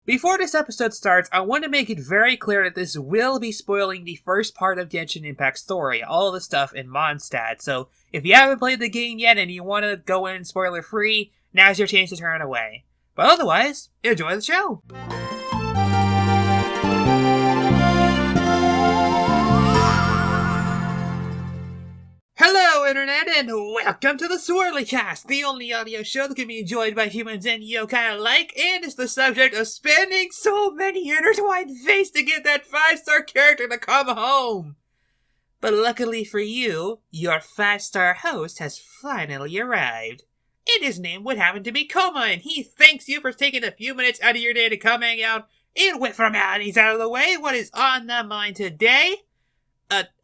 Before this episode starts, I want to make it very clear that this will be spoiling the first part of Genshin Impact's story, all the stuff in Mondstadt, so if you haven't played the game yet and you want to go in spoiler-free, now's your chance to turn away. But otherwise, enjoy the show! Hello, Internet, and welcome to the SwirlyCast, the only audio show that can be enjoyed by humans and yokai alike, and is the subject of spending so many intertwined fates to get that 5-star character to come home. But luckily for you, your 5-star host has finally arrived. And his name would happen to be Komasan, and he thanks you for taking a few minutes out of your day to come hang out. And with formalities out of the way, what is on the mind today?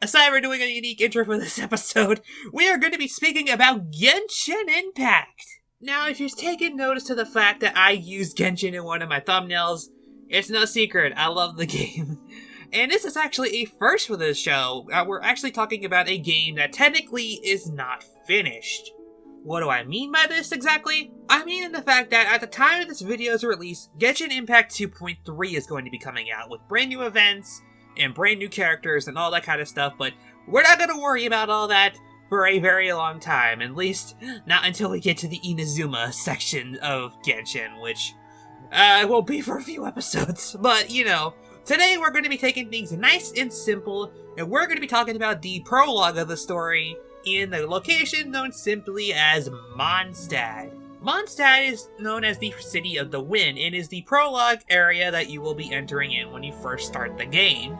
Aside from doing a unique intro for this episode, we are going to be speaking about Genshin Impact. Now, if you've taken notice to the fact that I used Genshin in one of my thumbnails, it's no secret, I love the game. And this is actually a first for this show. We're actually talking about a game that technically is not finished. What do I mean by this exactly? I mean in the fact that at the time of this video's release, Genshin Impact 2.3 is going to be coming out with brand new events, and brand new characters and all that kind of stuff, but we're not going to worry about all that for a very long time, at least not until we get to the Inazuma section of Genshin, which won't be for a few episodes, but you know, today we're going to be taking things nice and simple, and we're going to be talking about the prologue of the story in the location known simply as Mondstadt. Mondstadt is known as the City of the Wind, and is the prologue area that you will be entering in when you first start the game.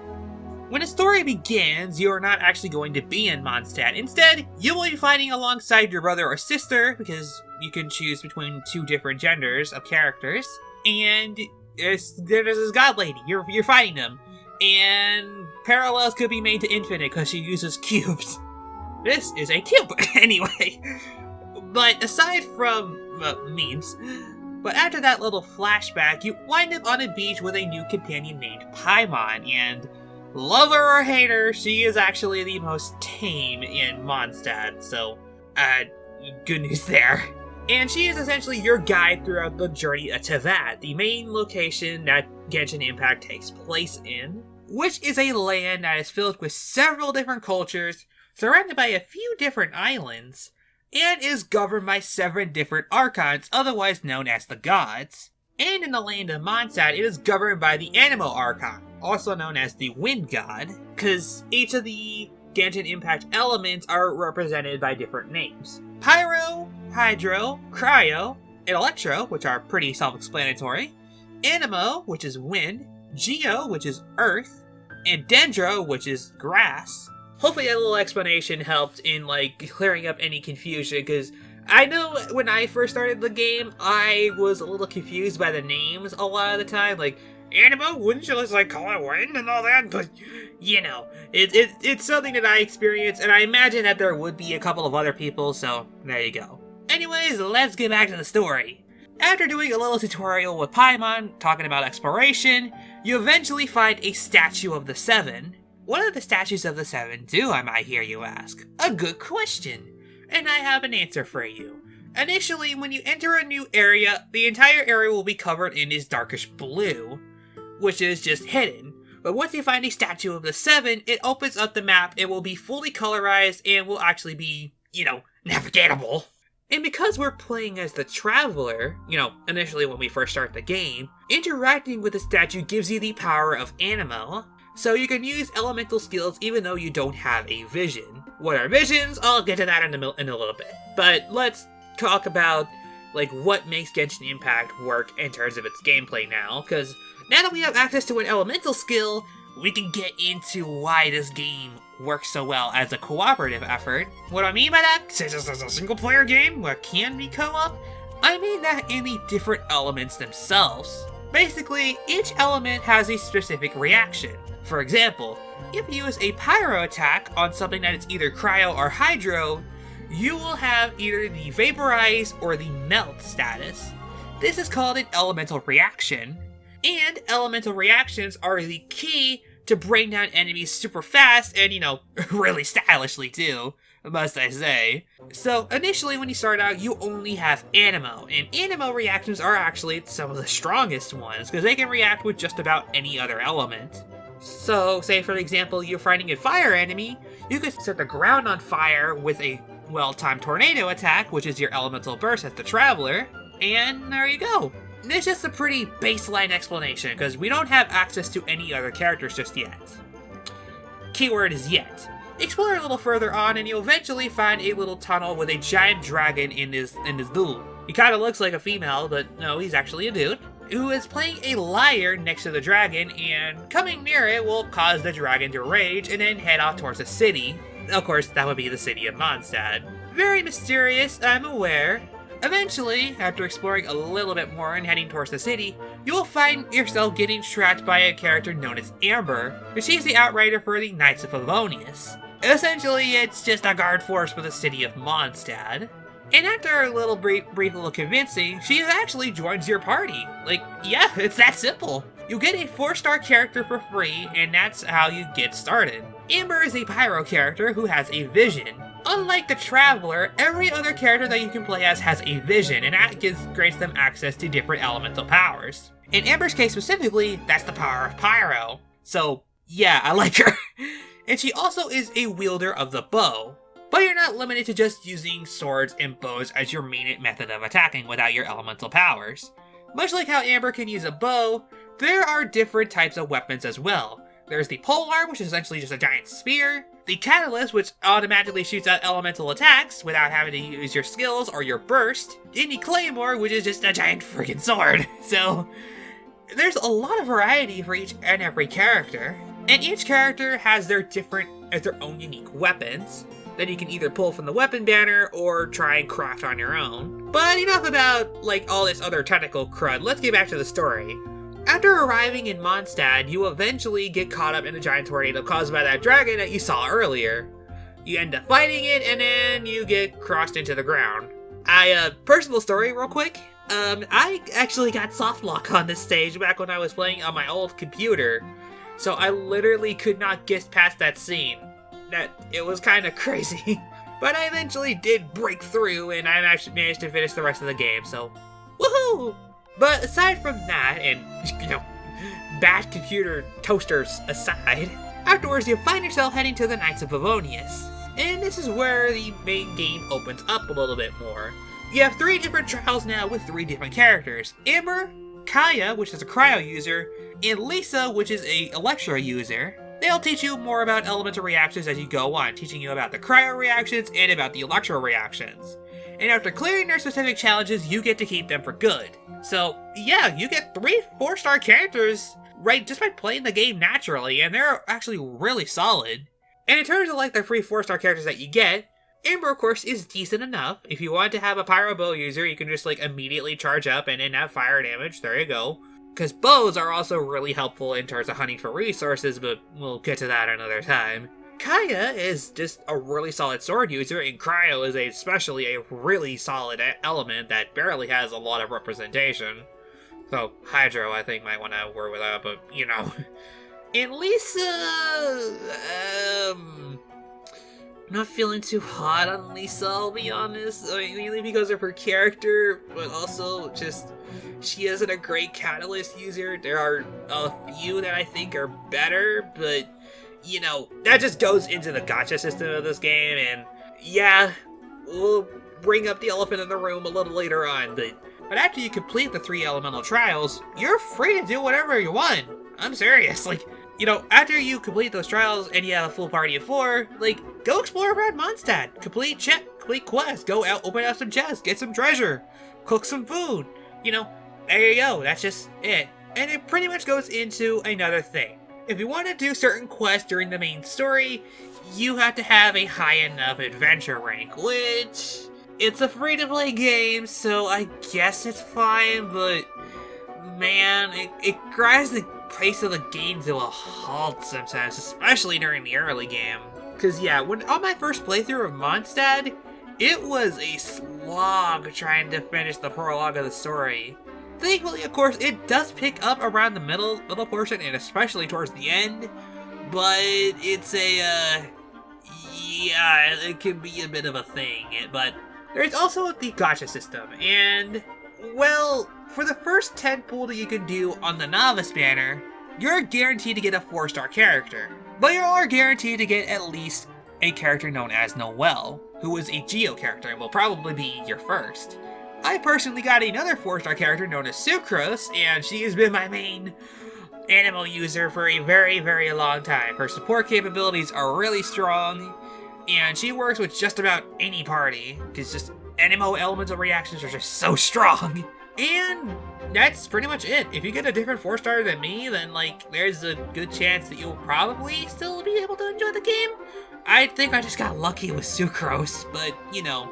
When the story begins, you are not actually going to be in Mondstadt. Instead, you will be fighting alongside your brother or sister, because you can choose between two different genders of characters, and there's this god lady, you're fighting them, and parallels could be made to infinite because she uses cubes. This is a cube, anyway. But aside from memes, but after that little flashback, you wind up on a beach with a new companion named Paimon, and love her or hate her, she is actually the most tame in Mondstadt, so, good news there. And she is essentially your guide throughout the journey to Teyvat, the main location that Genshin Impact takes place in, which is a land that is filled with several different cultures, surrounded by a few different islands, and is governed by 7 different archons, otherwise known as the gods. And in the land of Mondstadt, it is governed by the Anemo Archon, also known as the Wind God, because each of the Genshin Impact elements are represented by different names. Pyro, Hydro, Cryo, and Electro, which are pretty self-explanatory, Anemo, which is Wind, Geo, which is Earth, and Dendro, which is Grass. Hopefully that little explanation helped in, clearing up any confusion, because I know when I first started the game, I was a little confused by the names a lot of the time, Anemo, wouldn't you just, call it Wind and all that? But, you know, it's something that I experienced, and I imagine that there would be a couple of other people, so there you go. Anyways, let's get back to the story. After doing a little tutorial with Paimon, talking about exploration, you eventually find a statue of the 7. What do the statues of the 7 do, I might hear you ask? A good question. And I have an answer for you. Initially, when you enter a new area, the entire area will be covered in this darkish blue, which is just hidden. But once you find a statue of the 7, it opens up the map, it will be fully colorized, and will actually be, navigatable. And because we're playing as the Traveler, initially when we first start the game, interacting with the statue gives you the power of Anemo, so you can use elemental skills even though you don't have a vision. What are visions? I'll get to that in a little bit. But let's talk about, what makes Genshin Impact work in terms of its gameplay now, because now that we have access to an elemental skill, we can get into why this game works so well as a cooperative effort. What do I mean by that? Since this is a single-player game where it can be co-op, I mean that in the different elements themselves. Basically, each element has a specific reaction. For example, if you use a Pyro attack on something that is either Cryo or Hydro, you will have either the Vaporize or the Melt status. This is called an elemental reaction, and elemental reactions are the key to bring down enemies super fast and, really stylishly too. must I say. So initially when you start out, you only have Animo, and Animo reactions are actually some of the strongest ones, because they can react with just about any other element. So, say for example, you're fighting a fire enemy, you could set the ground on fire with a well-timed tornado attack, which is your elemental burst as the Traveler, and there you go. And it's just a pretty baseline explanation, because we don't have access to any other characters just yet. Keyword is yet. Explore a little further on and you'll eventually find a little tunnel with a giant dragon in his duel. He kinda looks like a female, but no, he's actually a dude, who is playing a lyre next to the dragon, and coming near it will cause the dragon to rage and then head off towards the city. Of course, that would be the city of Mondstadt. Very mysterious, I'm aware. Eventually, after exploring a little bit more and heading towards the city, you will find yourself getting trapped by a character known as Amber, and she's the outrider for the Knights of Favonius. Essentially, it's just a guard force for the city of Mondstadt. And after a little brief little convincing, she actually joins your party. Like, yeah, it's that simple. You get a 4-star character for free, and that's how you get started. Amber is a pyro character who has a vision. Unlike the Traveler, every other character that you can play as has a vision, and that grants them access to different elemental powers. In Amber's case specifically, that's the power of pyro. So, yeah, I like her. And she also is a wielder of the bow. But you're not limited to just using swords and bows as your main method of attacking without your elemental powers. Much like how Amber can use a bow, there are different types of weapons as well. There's the polearm, which is essentially just a giant spear, the catalyst, which automatically shoots out elemental attacks without having to use your skills or your burst, and the claymore, which is just a giant freaking sword. So, there's a lot of variety for each and every character, and each character has their own unique weapons that you can either pull from the weapon banner or try and craft on your own. But enough about, like, all this other technical crud, let's get back to the story. After arriving in Mondstadt, you eventually get caught up in a giant tornado caused by that dragon that you saw earlier. You end up fighting it, and then you get crushed into the ground. Personal story real quick. I actually got softlock on this stage back when I was playing on my old computer. So I literally could not get past that scene. It was kind of crazy. But I eventually did break through, and I actually managed to finish the rest of the game, so woohoo! But aside from that, and, bad computer toasters aside, afterwards you find yourself heading to the Knights of Favonius. And this is where the main game opens up a little bit more. You have 3 different trials now with 3 different characters. Amber, Kaya, which is a cryo user, and Lisa, which is a Electro user. They'll teach you more about elemental reactions as you go on, teaching you about the cryo reactions and about the electro reactions. And after clearing their specific challenges, you get to keep them for good. So, yeah, you get 3 4-star characters, right, just by playing the game naturally, and they're actually really solid. And in terms of, like, the 3 4-star characters that you get, Amber, of course, is decent enough. If you want to have a pyro bow user, you can just, like, immediately charge up and then have fire damage. There you go. Because bows are also really helpful in terms of hunting for resources, but we'll get to that another time. Kaya is just a really solid sword user, and Cryo is especially a really solid element that barely has a lot of representation. So, Hydro, I think, might want to work with that, but, And Lisa, I'm not feeling too hot on Lisa, I'll be honest. Mainly because of her character, but also just, she isn't a great catalyst user. There are a few that I think are better, but that just goes into the gacha system of this game, and yeah, we'll bring up the elephant in the room a little later on, but after you complete the 3 elemental trials, you're free to do whatever you want. I'm serious, after you complete those trials and you have a full party of 4, go explore around Mondstadt, complete quests, go out, open up some chests, get some treasure, cook some food, there you go, that's just it. And it pretty much goes into another thing. If you want to do certain quests during the main story, you have to have a high enough adventure rank, which, it's a free-to-play game, so I guess it's fine, but man, it grinds the pace of the game to a halt sometimes, especially during the early game. Because yeah, on my first playthrough of Mondstadt, it was a slog trying to finish the prologue of the story. Thankfully, of course, it does pick up around the middle portion, and especially towards the end, but it's yeah, it can be a bit of a thing, but there's also the gacha system, and, well, for the first 10 pull that you can do on the novice banner, you're guaranteed to get a 4-star character, but you are guaranteed to get at least a character known as Noelle, who is a Geo character and will probably be your first. I personally got another 4-star character known as Sucrose, and she has been my main Animo user for a very, very long time. Her support capabilities are really strong, and she works with just about any party, because just Animo elemental reactions are just so strong. And that's pretty much it. If you get a different 4-star than me, then, like, there's a good chance that you'll probably still be able to enjoy the game. I think I just got lucky with Sucrose, but, you know,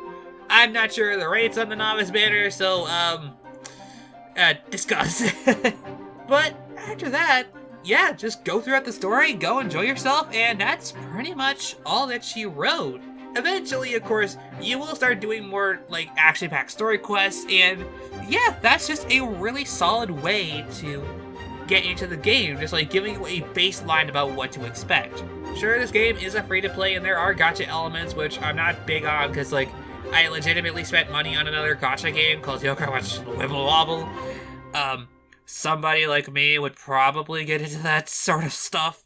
I'm not sure of the rates on the novice banner, so, discuss. But after that, yeah, just go throughout the story, go enjoy yourself, and that's pretty much all that she wrote. Eventually, of course, you will start doing more, like, action-packed story quests, and yeah, that's just a really solid way to get into the game, just like giving you a baseline about what to expect. Sure, this game is a free-to-play, and there are gacha elements, which I'm not big on, because, like, I legitimately spent money on another gacha game called Yokai Watch Wibble Wobble. Somebody like me would probably get into that sort of stuff.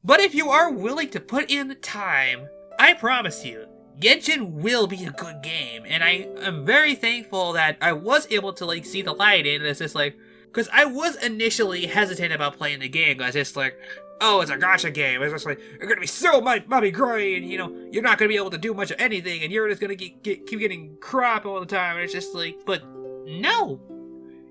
But if you are willing to put in the time, I promise you, Genshin will be a good game, and I am very thankful that I was able to, like, see the light in it. It's just like, because I was initially hesitant about playing the game, I was just like, oh, it's a gacha game. It's just like, you're gonna be so mommy gray, and, you know, you're not gonna be able to do much of anything, and you're just gonna keep getting crap all the time, and it's just like, but no.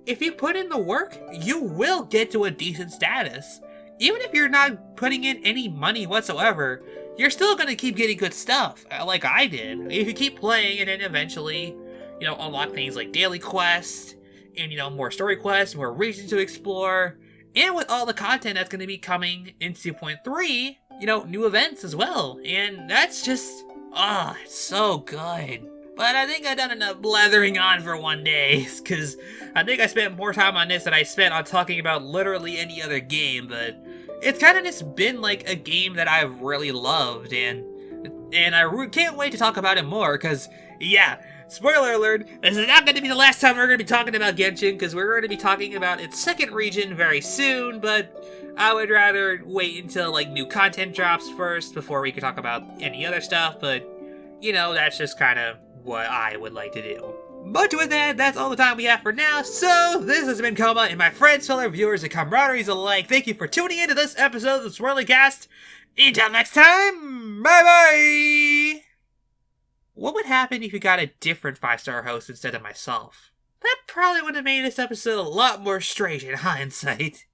If you put in the work, you will get to a decent status. Even if you're not putting in any money whatsoever, you're still going to keep getting good stuff, like I did. If you keep playing and then eventually, you know, unlock things like daily quests, and, you know, more story quests, more regions to explore, and with all the content that's going to be coming in 2.3, you know, new events as well. And that's just, it's so good. But I think I've done enough blathering on for one day, because I think I spent more time on this than I spent on talking about literally any other game, but it's kind of just been like a game that I've really loved, and I can't wait to talk about it more, because, yeah, spoiler alert, this is not going to be the last time we're going to be talking about Genshin, because we're going to be talking about its second region very soon, but I would rather wait until, like, new content drops first before we can talk about any other stuff, but, you know, that's just kind of what I would like to do. But with that, that's all the time we have for now, so this has been Koma, and my friends, fellow viewers, and camaraderies alike, thank you for tuning into this episode of the SwirlyCast. Until next time, bye-bye! What would happen if you got a different 5-star host instead of myself? That probably would have made this episode a lot more straight in hindsight.